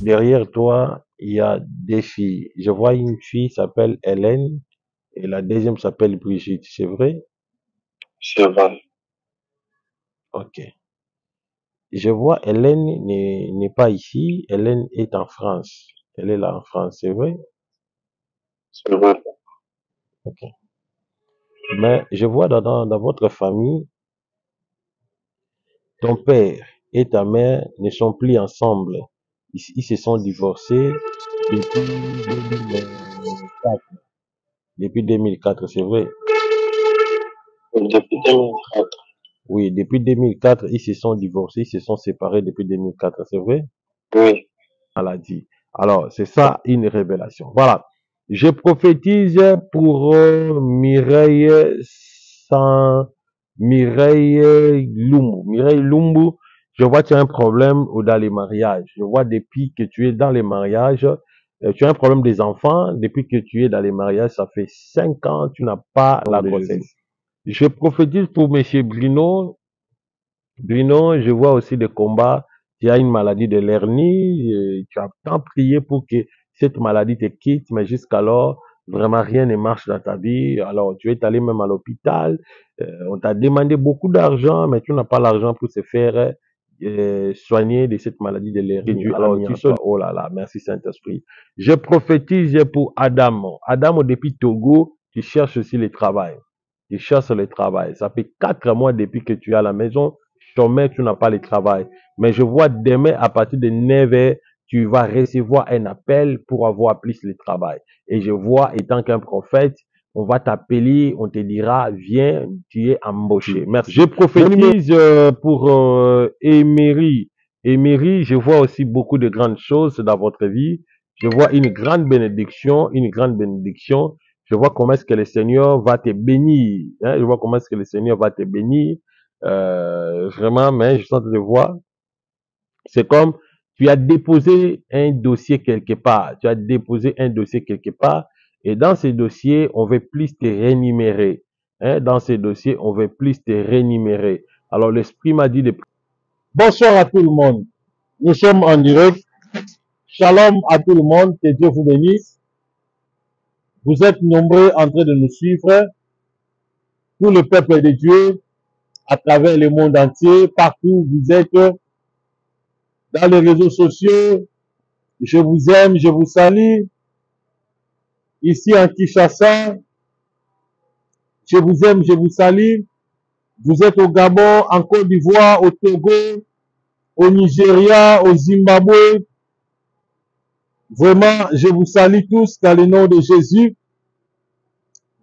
Derrière toi, il y a des filles. Je vois une fille s'appelle Hélène et la deuxième s'appelle Brigitte, c'est vrai? C'est vrai. Ok. Je vois Hélène n'est pas ici, Hélène est en France. Elle est là en France, c'est vrai? C'est vrai. Ok. Mais je vois dans votre famille, ton père et ta mère ne sont plus ensemble. Ils se sont divorcés depuis 2004. Depuis 2004, c'est vrai? Depuis 2004. Oui, depuis 2004, ils se sont divorcés, ils se sont séparés depuis 2004, c'est vrai? Oui. Maladie. Alors, c'est ça une révélation. Voilà. Je prophétise pour Mireille sans Mireille Lumbu. Mireille Lumbu, je vois que tu as un problème dans les mariages. Je vois depuis que tu es dans les mariages, tu as un problème des enfants. Depuis que tu es dans les mariages, ça fait 5 ans, tu n'as pas la grossesse. Je prophétise pour Monsieur Bruno. Bruno, je vois aussi des combats. Tu as une maladie de l'hernie. Tu as tant prié pour que cette maladie te quitte, mais jusqu'alors, vraiment rien ne marche dans ta vie. Alors, tu es allé même à l'hôpital. On t'a demandé beaucoup d'argent, mais tu n'as pas l'argent pour se faire soigner de cette maladie de l'hernie. Alors, tu sais, oh là là, merci Saint-Esprit. Je prophétise pour Adam. Adam, depuis Togo, tu cherches aussi le travail. Tu cherches le travail. Ça fait 4 mois depuis que tu es à la maison. Jamais tu n'as pas le travail. Mais je vois demain à partir de 9h, tu vas recevoir un appel pour avoir plus de travail. Et je vois, étant qu'un prophète, on va t'appeler, on te dira, viens, tu es embauché. Merci. Je prophétise pour Emery. Emery, je vois aussi beaucoup de grandes choses dans votre vie. Je vois une grande bénédiction, une grande bénédiction. Je vois comment est-ce que le Seigneur va te bénir. Hein? Je vois comment est-ce que le Seigneur va te bénir. Vraiment, mais je sens de voir. C'est comme tu as déposé un dossier quelque part. Tu as déposé un dossier quelque part. Et dans ces dossiers, on veut plus te rémunérer. Hein? Dans ces dossiers, on veut plus te rémunérer. Alors, l'Esprit m'a dit de... Bonsoir à tout le monde. Nous sommes en direct. Shalom à tout le monde. Que Dieu vous bénisse. Vous êtes nombreux en train de nous suivre. Tout le peuple de Dieu, à travers le monde entier, partout où vous êtes, dans les réseaux sociaux. Je vous aime, je vous salue. Ici en Kinshasa, je vous aime, je vous salue. Vous êtes au Gabon, en Côte d'Ivoire, au Togo, au Nigeria, au Zimbabwe. Vraiment, je vous salue tous dans le nom de Jésus.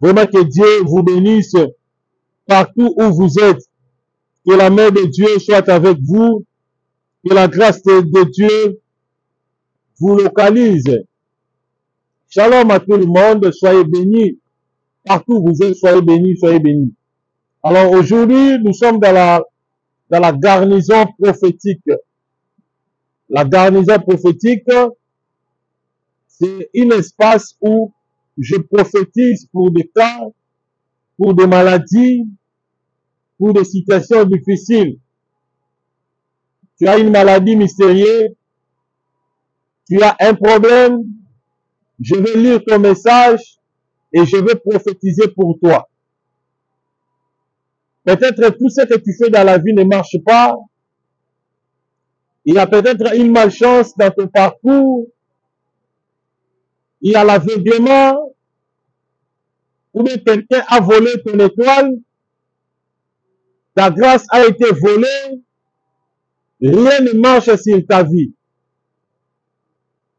Vraiment que Dieu vous bénisse partout où vous êtes. Que la main de Dieu soit avec vous. Que la grâce de Dieu vous localise. Shalom à tout le monde. Soyez bénis. Partout où vous êtes, soyez bénis, soyez bénis. Alors aujourd'hui, nous sommes dans la garnison prophétique. La garnison prophétique, c'est un espace où je prophétise pour des cas, pour des maladies, pour des situations difficiles. Tu as une maladie mystérieuse, tu as un problème, je vais lire ton message et je vais prophétiser pour toi. Peut-être tout ce que tu fais dans la vie ne marche pas. Il y a peut-être une malchance dans ton parcours. Il y a l'aveuglement. Ou bien quelqu'un a volé ton étoile. Ta grâce a été volée. Rien ne marche sur ta vie.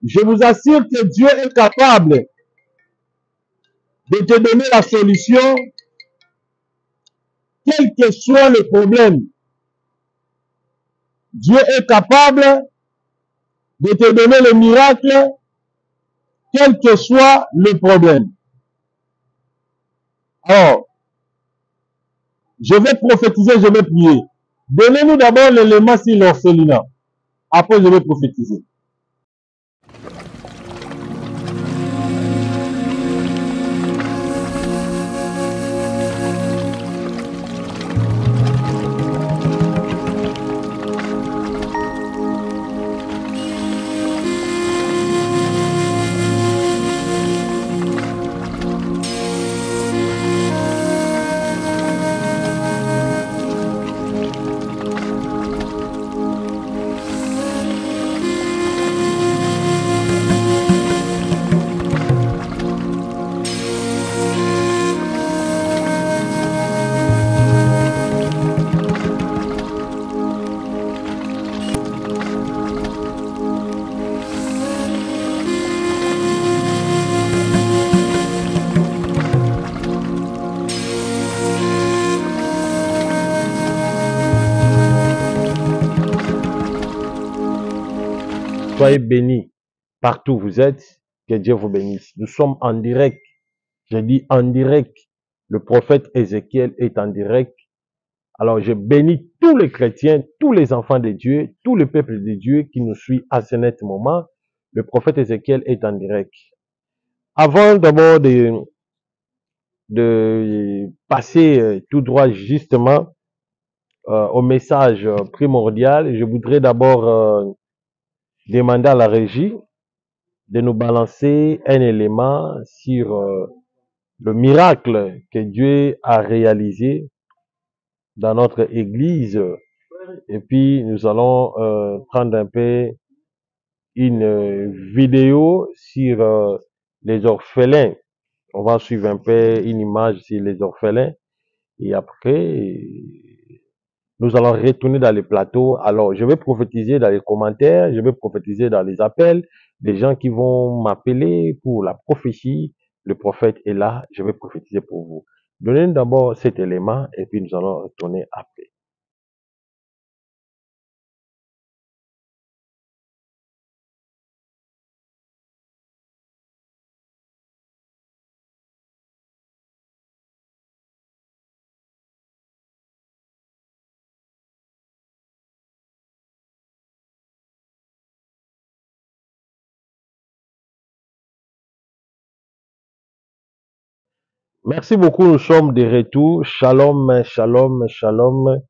Je vous assure que Dieu est capable de te donner la solution, quel que soit le problème. Dieu est capable de te donner le miracle, quel que soit le problème. Alors, je vais prophétiser, je vais prier. Donnez-nous d'abord l'élément sur l'orphelinat. Après, je vais prophétiser. Soyez bénis partout où vous êtes. Que Dieu vous bénisse. Nous sommes en direct. Je dis en direct. Le prophète Ézéchiel est en direct. Alors, je bénis tous les chrétiens, tous les enfants de Dieu, tout le peuple de Dieu qui nous suit à ce net moment. Le prophète Ézéchiel est en direct. Avant d'abord de passer tout droit justement au message primordial, je voudrais d'abord demander à la régie de nous balancer un élément sur le miracle que Dieu a réalisé dans notre église. Et puis, nous allons prendre un peu une vidéo sur les orphelins. On va suivre un peu une image sur les orphelins. Et après, nous allons retourner dans les plateaux. Alors, je vais prophétiser dans les commentaires, je vais prophétiser dans les appels, des gens qui vont m'appeler pour la prophétie. Le prophète est là, je vais prophétiser pour vous. Donnez-nous d'abord cet élément et puis nous allons retourner après. Merci beaucoup, nous sommes de retour. Shalom, shalom, shalom.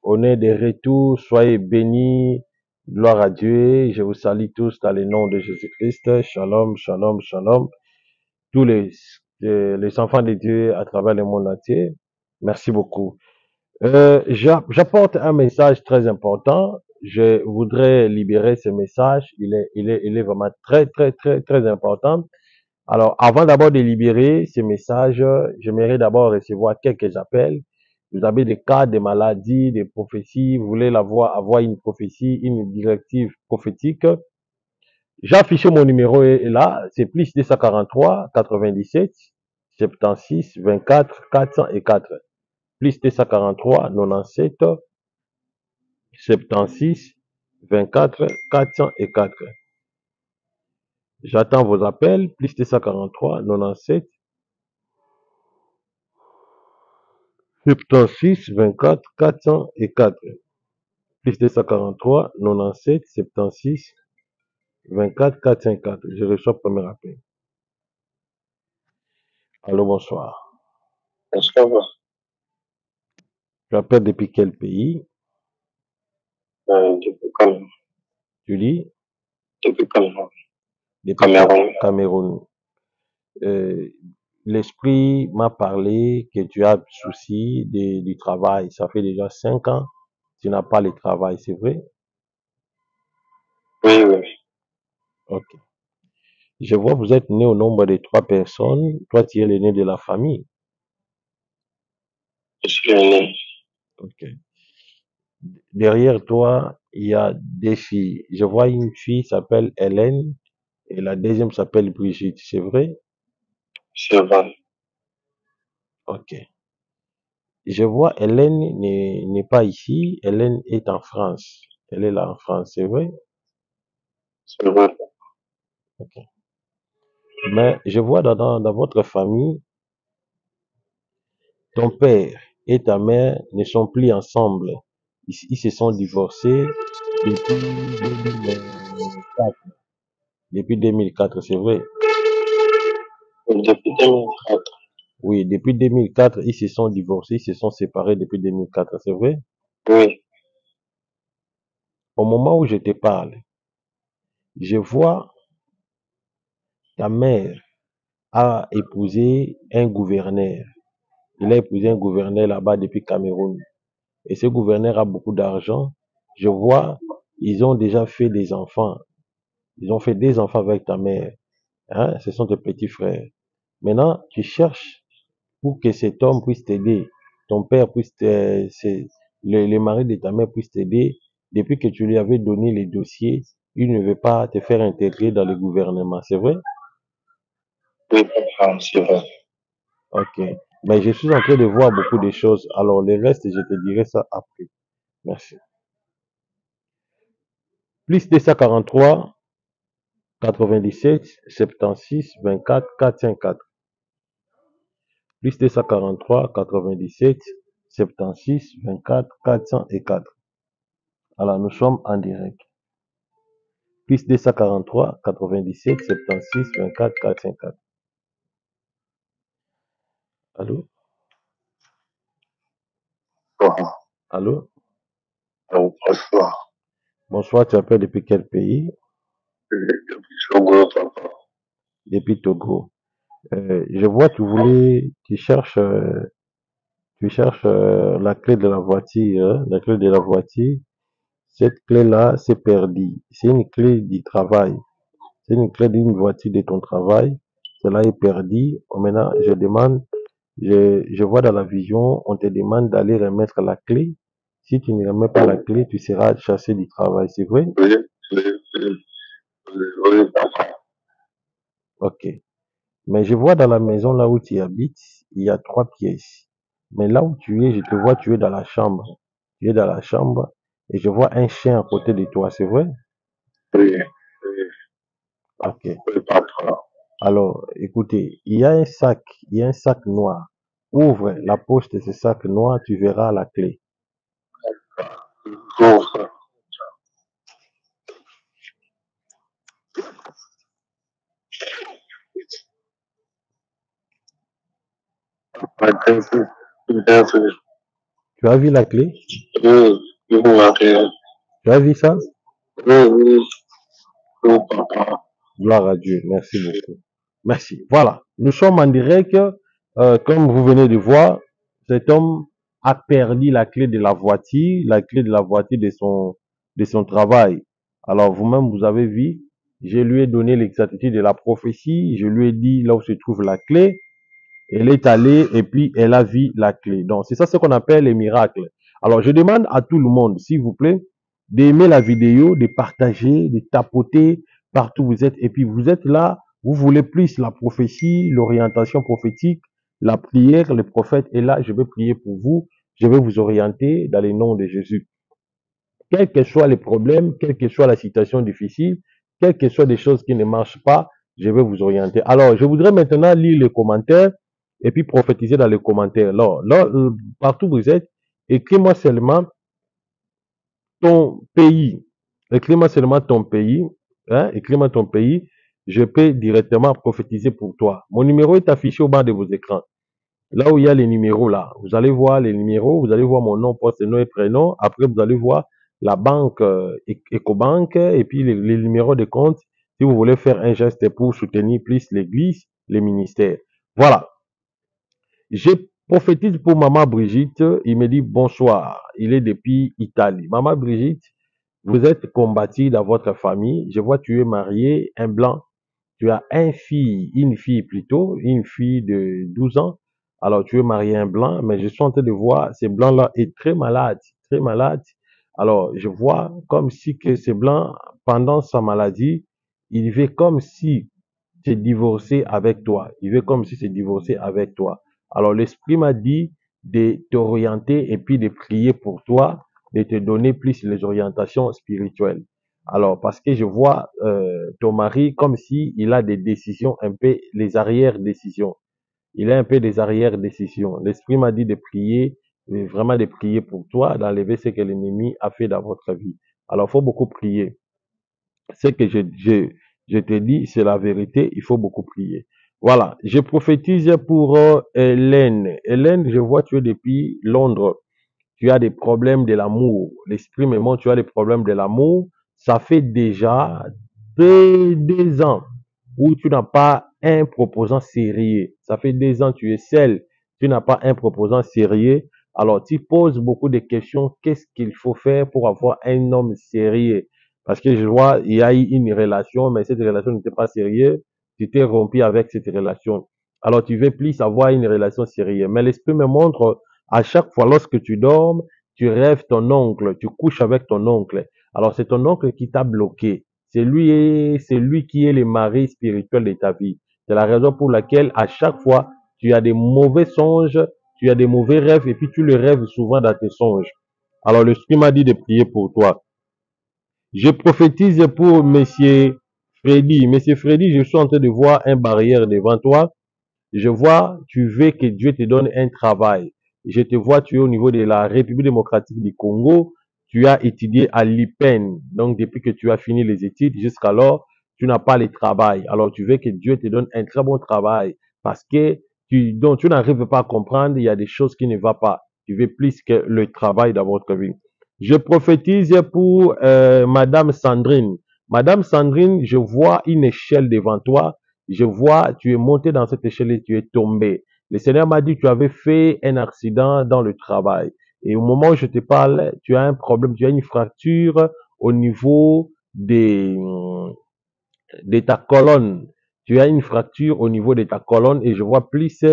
On est de retour, soyez bénis. Gloire à Dieu. Je vous salue tous dans le nom de Jésus-Christ. Shalom, shalom, shalom. Tous les enfants de Dieu à travers le monde entier. Merci beaucoup. J'apporte un message très important. Je voudrais libérer ce message. Il est vraiment très, très, très, très important. Alors, avant d'abord de libérer ce message, j'aimerais d'abord recevoir quelques appels. Vous avez des cas, des maladies, des prophéties. Vous voulez avoir une prophétie, une directive prophétique. J'ai affiché mon numéro est là. C'est plus 243 97 76 24 404. Plus 243 97 76 24 404. J'attends vos appels. Plus 243 97 76 24 404. Plus 243 97 76 24 404. Je reçois le premier appel. Allô, bonsoir. Bonsoir. Tu appelles depuis quel pays? Depuis Cameroun. Tu dis? Depuis Cameroun. Depuis Cameroun. Cameroun. L'esprit m'a parlé que tu as souci du travail. Ça fait déjà 5 ans. Tu n'as pas le travail, c'est vrai? Oui, oui. Ok. Je vois, vous êtes né au nombre de 3 personnes. Toi, tu es l'aîné de la famille. Je suis l'aîné. Ok. Derrière toi, il y a 2 filles. Je vois une fille s'appelle Hélène et la deuxième s'appelle Brigitte. C'est vrai? C'est vrai. Ok. Je vois Hélène n'est pas ici. Hélène est en France. Elle est là en France, c'est vrai? C'est vrai. Ok. Mais je vois dans votre famille, ton père et ta mère ne sont plus ensemble. Ils se sont divorcés depuis 2004. Depuis 2004, c'est vrai? Depuis 2004. Oui, depuis 2004, ils se sont divorcés, ils se sont séparés depuis 2004, c'est vrai? Oui. Au moment où je te parle, je vois ta mère a épousé un gouverneur. Il a épousé un gouverneur là-bas depuis Cameroun. Et ce gouverneur a beaucoup d'argent. Je vois, ils ont déjà fait des enfants. Ils ont fait des enfants avec ta mère. Hein? Ce sont tes petits frères. Maintenant, tu cherches pour que cet homme puisse t'aider. Ton père puisse le mari de ta mère puisse t'aider. Depuis que tu lui avais donné les dossiers, il ne veut pas te faire intégrer dans le gouvernement. C'est vrai? Oui, papa, c'est vrai. Ok. Mais je suis en train de voir beaucoup de choses. Alors, le reste, je te dirai ça après. Merci. Plus 243 97 76 24 454. Plus 243 97 76 24 404. Alors, nous sommes en direct. Plus 243 97 76 24 454. Allô? Allô? Bonsoir. Bonsoir, tu appelles depuis quel pays? Togo, papa. Depuis Togo. Je vois, tu cherches la clé de la voiture, hein, la clé de la voiture. Cette clé-là, c'est perdu. C'est une clé du travail. C'est une clé d'une voiture de ton travail. Cela est perdu. Maintenant, je vois dans la vision, on te demande d'aller remettre la clé. Si tu ne remets pas la clé, tu seras chassé du travail. C'est vrai? Oui, papa. Ok. Mais je vois dans la maison là où tu habites, il y a 3 pièces. Mais là où tu es, je te vois, tu es dans la chambre. Tu es dans la chambre et je vois un chien à côté de toi, c'est vrai? Oui, Ok. oui, papa. Alors, écoutez, il y a un sac noir. Ouvre la poche de ce sac noir, tu verras la clé. Ouvre. Merci. Tu as vu la clé? Oui, oui, Marie. Tu as vu ça? Oui, oui, oui, papa. Gloire à Dieu. Merci beaucoup. Merci. Voilà. Nous sommes en direct. Comme vous venez de voir, cet homme a perdu la clé de la clé de la voiture de son travail. Alors vous-même, vous avez vu, je lui ai donné l'exactitude de la prophétie. Je lui ai dit là où se trouve la clé. Elle est allée et puis elle a vu la clé. Donc, c'est ça ce qu'on appelle les miracles. Alors, je demande à tout le monde, s'il vous plaît, d'aimer la vidéo, de partager, de tapoter partout où vous êtes. Et puis, vous êtes là, vous voulez plus la prophétie, l'orientation prophétique, la prière, le prophète est là, je vais prier pour vous, je vais vous orienter dans le nom de Jésus. Quels que soient les problèmes, quelle que soit la situation difficile, quelles que soient des choses qui ne marchent pas, je vais vous orienter. Alors, je voudrais maintenant lire les commentaires et puis prophétiser dans les commentaires. Partout où vous êtes, écris-moi seulement ton pays. Écris-moi seulement ton pays. Hein? Écris-moi ton pays. Je peux directement prophétiser pour toi. Mon numéro est affiché au bas de vos écrans. Là où il y a les numéros là, vous allez voir les numéros, vous allez voir mon nom, poste, nom et prénom. Après, vous allez voir la banque Ecobank et puis les numéros de compte si vous voulez faire un geste pour soutenir plus l'église, les ministères. Voilà. Je prophétise pour maman Brigitte. Il me dit bonsoir. Il est depuis Italie. Maman Brigitte, vous êtes combattue dans votre famille. Je vois tu es mariée, un blanc. Tu as une fille plutôt, une fille de 12 ans. Alors, tu es marié à un blanc, mais je suis en train de voir, ce blanc-là est très malade, très malade. Alors, je vois comme si que ce blanc, pendant sa maladie, il veut comme si c'est divorcé avec toi. Il veut comme si c'est divorcé avec toi. Alors, l'esprit m'a dit de t'orienter et puis de prier pour toi, de te donner plus les orientations spirituelles. Alors, parce que je vois ton mari comme si il a des décisions un peu, les arrière-décisions. Il a un peu des arrière-décisions. L'esprit m'a dit de prier, vraiment de prier pour toi, d'enlever ce que l'ennemi a fait dans votre vie. Alors, il faut beaucoup prier. Ce que je te dis, c'est la vérité, il faut beaucoup prier. Voilà, je prophétise pour Hélène. Hélène, je vois tu es depuis Londres. Tu as des problèmes de l'amour. L'esprit me montre, tu as des problèmes de l'amour. Ça fait déjà 2 ans où tu n'as pas un proposant sérieux. Ça fait 2 ans tu es seul. Tu n'as pas un proposant sérieux. Alors, tu poses beaucoup de questions. Qu'est-ce qu'il faut faire pour avoir un homme sérieux? Parce que je vois, il y a eu une relation, mais cette relation n'était pas sérieuse. Tu t'es rompu avec cette relation. Alors, tu veux plus avoir une relation sérieuse. Mais l'esprit me montre, à chaque fois lorsque tu dors, tu rêves ton oncle, tu couches avec ton oncle. Alors, c'est ton oncle qui t'a bloqué. C'est lui qui est le mari spirituel de ta vie. C'est la raison pour laquelle, à chaque fois, tu as des mauvais songes, tu as des mauvais rêves, et puis tu le rêves souvent dans tes songes. Alors, l'esprit m'a dit de prier pour toi. Je prophétise pour monsieur Freddy. Monsieur Freddy, je suis en train de voir une barrière devant toi. Je vois, tu veux que Dieu te donne un travail. Je te vois, tu es au niveau de la République démocratique du Congo. Tu as étudié à l'IPEN. Donc, depuis que tu as fini les études, jusqu'alors, tu n'as pas le travail. Alors, tu veux que Dieu te donne un très bon travail parce que donc, tu n'arrives pas à comprendre, il y a des choses qui ne vont pas. Tu veux plus que le travail dans votre vie. Je prophétise pour Madame Sandrine. Madame Sandrine, je vois une échelle devant toi. Je vois, tu es monté dans cette échelle et tu es tombé. Le Seigneur m'a dit que tu avais fait un accident dans le travail. Et au moment où je te parle, tu as un problème, tu as une fracture au niveau de ta colonne. Tu as une fracture au niveau de ta colonne et je vois plus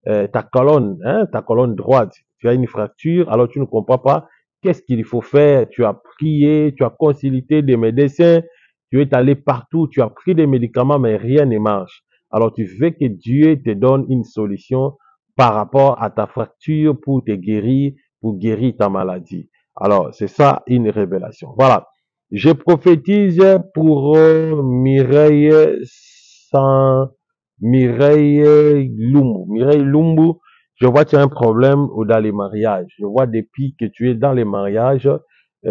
ta colonne droite. Tu as une fracture, alors tu ne comprends pas qu'est-ce qu'il faut faire. Tu as prié, tu as consulté des médecins, tu es allé partout, tu as pris des médicaments, mais rien ne marche. Alors tu veux que Dieu te donne une solution par rapport à ta fracture pour te guérir, pour guérir ta maladie. Alors c'est ça une révélation. Voilà. Je prophétise pour Mireille sans Mireille Lumbu. Mireille Lumbu, je vois que tu as un problème dans les mariages. Je vois depuis que tu es dans les mariages,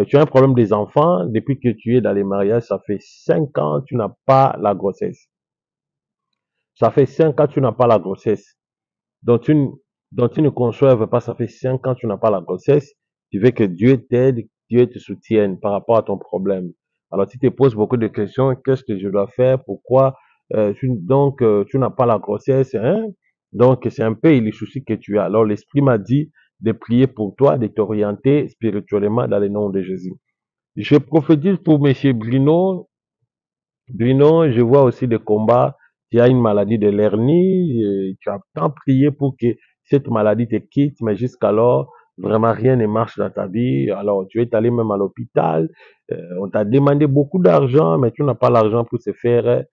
tu as un problème des enfants. Depuis que tu es dans les mariages, ça fait 5 ans tu n'as pas la grossesse. Ça fait 5 ans tu n'as pas la grossesse. Donc tu ne conçoives pas, ça fait 5 ans tu n'as pas la grossesse. Tu veux que Dieu t'aide, Dieu te soutienne par rapport à ton problème. Alors tu te poses beaucoup de questions, qu'est-ce que je dois faire, pourquoi tu n'as pas la grossesse, hein? Donc c'est un peu les soucis que tu as. Alors l'Esprit m'a dit de prier pour toi, de t'orienter spirituellement dans le nom de Jésus. Je prophétise pour Monsieur Bruno. Bruno, je vois aussi des combats. Tu as une maladie de l'hernie. Tu as tant prié pour que cette maladie te quitte, mais jusqu'alors, vraiment rien ne marche dans ta vie. Alors, tu es allé même à l'hôpital. On t'a demandé beaucoup d'argent, mais tu n'as pas l'argent pour se faire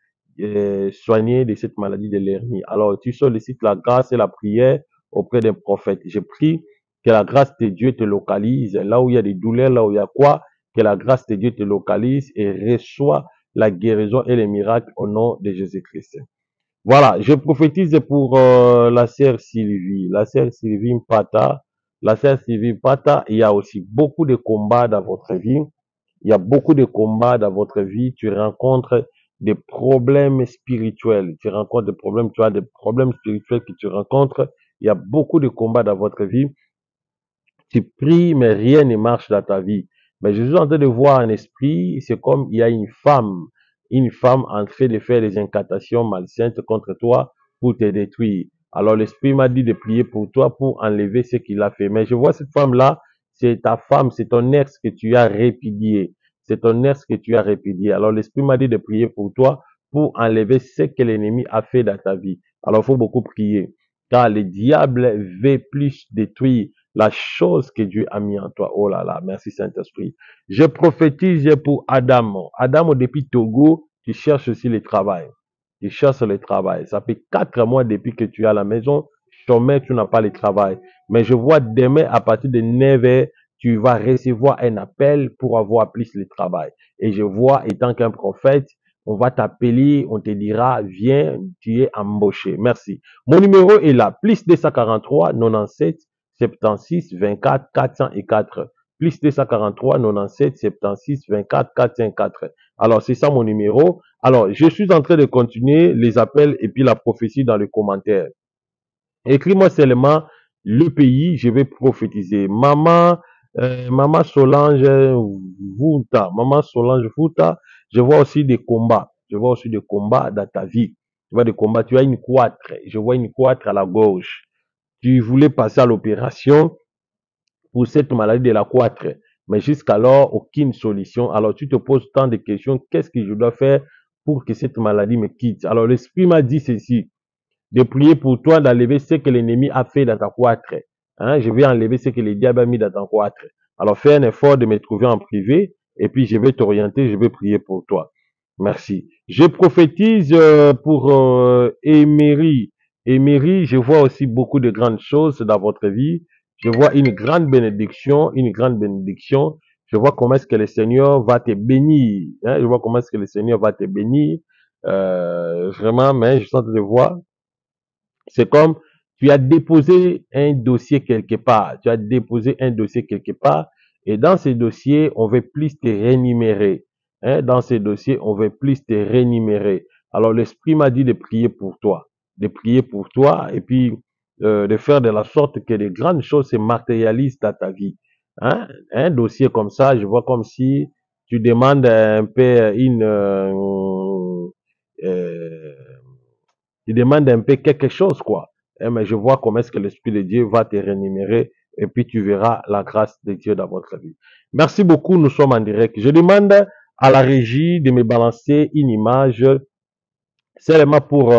soigner de cette maladie de l'hernie. Alors, tu sollicites la grâce et la prière auprès d'un prophète. Je prie que la grâce de Dieu te localise. Là où il y a des douleurs, là où il y a quoi, que la grâce de Dieu te localise et reçoit la guérison et les miracles au nom de Jésus-Christ. Voilà, je prophétise pour la sœur Sylvie. La sœur Sylvie Mpata. La sœur Sylvie Mpata, il y a aussi beaucoup de combats dans votre vie. Il y a beaucoup de combats dans votre vie. Tu rencontres des problèmes spirituels. Tu rencontres des problèmes, tu as des problèmes spirituels que tu rencontres. Il y a beaucoup de combats dans votre vie. Tu pries, mais rien ne marche dans ta vie. Mais je suis en train de voir un esprit, c'est comme il y a une femme en train de faire des incantations malsaines contre toi pour te détruire. Alors l'esprit m'a dit de prier pour toi pour enlever ce qu'il a fait. Mais je vois cette femme-là, c'est ta femme, c'est ton ex que tu as répudié. C'est ton ex que tu as répudié. Alors l'esprit m'a dit de prier pour toi pour enlever ce que l'ennemi a fait dans ta vie. Alors il faut beaucoup prier. Car le diable veut plus détruire la chose que Dieu a mis en toi. Oh là là, merci Saint-Esprit. Je prophétise pour Adam. Adam, depuis Togo, tu cherches aussi le travail. Tu cherches le travail. Ça fait 4 mois depuis que tu es à la maison. Chômeur, tu n'as pas le travail. Mais je vois demain, à partir de 9 h, tu vas recevoir un appel pour avoir plus le travail. Et je vois, étant qu'un prophète, on va t'appeler, on te dira, viens, tu es embauché. Merci. Mon numéro est là, plus 243 97 76 24 404. Plus 243 97 76 24 404. Alors, c'est ça mon numéro. Alors, je suis en train de continuer les appels et puis la prophétie dans les commentaires. Écris-moi seulement le pays, je vais prophétiser. Maman Solange Vouta. Maman Solange Vouta, je vois aussi des combats. Je vois aussi des combats dans ta vie. Tu vois des combats, tu as une cloître. Je vois une cloître à la gauche. Tu voulais passer à l'opération pour cette maladie de la cloître, mais jusqu'alors, aucune solution. Alors, tu te poses tant de questions. Qu'est-ce que je dois faire pour que cette maladie me quitte? Alors, l'Esprit m'a dit ceci, de prier pour toi, d'enlever ce que l'ennemi a fait dans ta cloître. Hein, je vais enlever ce que le diable a mis dans ta cloître. Alors, fais un effort de me trouver en privé et puis je vais t'orienter, je vais prier pour toi. Merci. Je prophétise pour Emery. Emery, je vois aussi beaucoup de grandes choses dans votre vie. Je vois une grande bénédiction, une grande bénédiction. Je vois comment est-ce que le Seigneur va te bénir. Hein? Je vois comment est-ce que le Seigneur va te bénir. vraiment, mais je suis en train de voir. C'est comme tu as déposé un dossier quelque part. Tu as déposé un dossier quelque part. Et dans ces dossiers, on veut plus te rémunérer. Hein? Dans ces dossiers, on veut plus te rémunérer. Alors, l'Esprit m'a dit de prier pour toi. De prier pour toi et puis de faire de la sorte que les grandes choses se matérialisent dans ta vie. Hein? Un dossier comme ça, je vois comme si tu demandes un peu euh, tu demandes un peu quelque chose, quoi. Mais je vois comment est-ce que l'Esprit de Dieu va te rémunérer et puis tu verras la grâce de Dieu dans votre vie. Merci beaucoup, nous sommes en direct. Je demande à la régie de me balancer une image seulement pour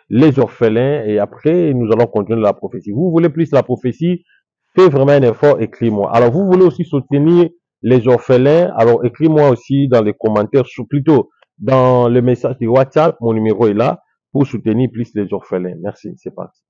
les orphelins et après nous allons continuer la prophétie. Vous voulez plus la prophétie, faites vraiment un effort, écris-moi. Alors vous voulez aussi soutenir les orphelins, alors écris-moi aussi dans les commentaires, plutôt dans le message de WhatsApp, mon numéro est là pour soutenir plus les orphelins. Merci, c'est parti.